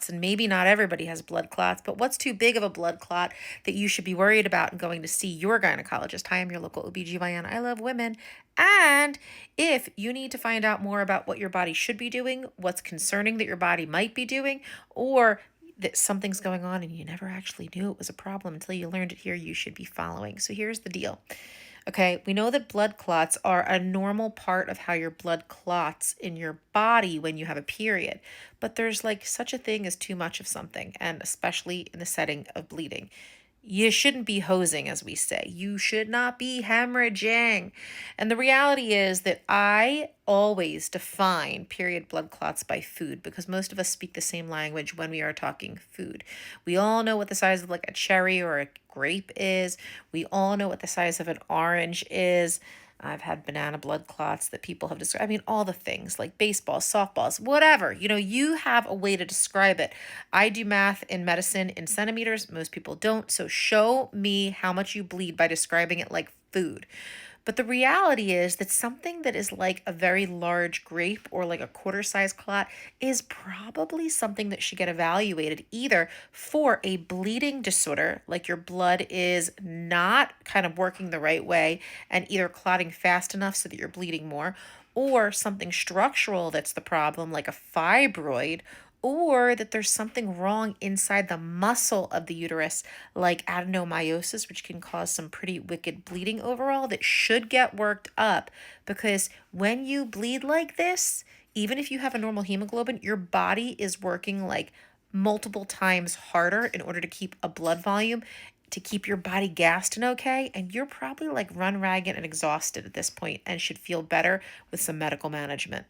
And maybe not everybody has blood clots, but what's too big of a blood clot that you should be worried about and going to see your gynecologist? Hi, I'm your local OBGYN. I love women. And if you need to find out more about what your body should be doing, what's concerning that your body might be doing, or that something's going on and you never actually knew it was a problem until you learned it here, you should be following. So here's the deal. Okay, we know that blood clots are a normal part of how your blood clots in your body when you have a period. But there's like such a thing as too much of something, and especially in the setting of bleeding. You shouldn't be hosing, as we say. You should not be hemorrhaging. And the reality is that I always define period blood clots by food because most of us speak the same language when we are talking food. We all know what the size of like a cherry or a grape is. We all know what the size of an orange is. I've had banana blood clots that people have described. I mean, all the things like baseballs, softballs, whatever. You have a way to describe it. I do math in medicine in centimeters. Most people don't. So show me how much you bleed by describing it like food. But the reality is that something that is like a very large grape or like a quarter size clot is probably something that should get evaluated either for a bleeding disorder, like your blood is not kind of working the right way and either clotting fast enough so that you're bleeding more, or something structural that's the problem, like a fibroid, or that there's something wrong inside the muscle of the uterus, like adenomyosis, which can cause some pretty wicked bleeding overall that should get worked up. Because when you bleed like this, even if you have a normal hemoglobin, your body is working like multiple times harder in order to keep a blood volume, to keep your body gassed and okay. And you're probably like run ragged and exhausted at this point and should feel better with some medical management.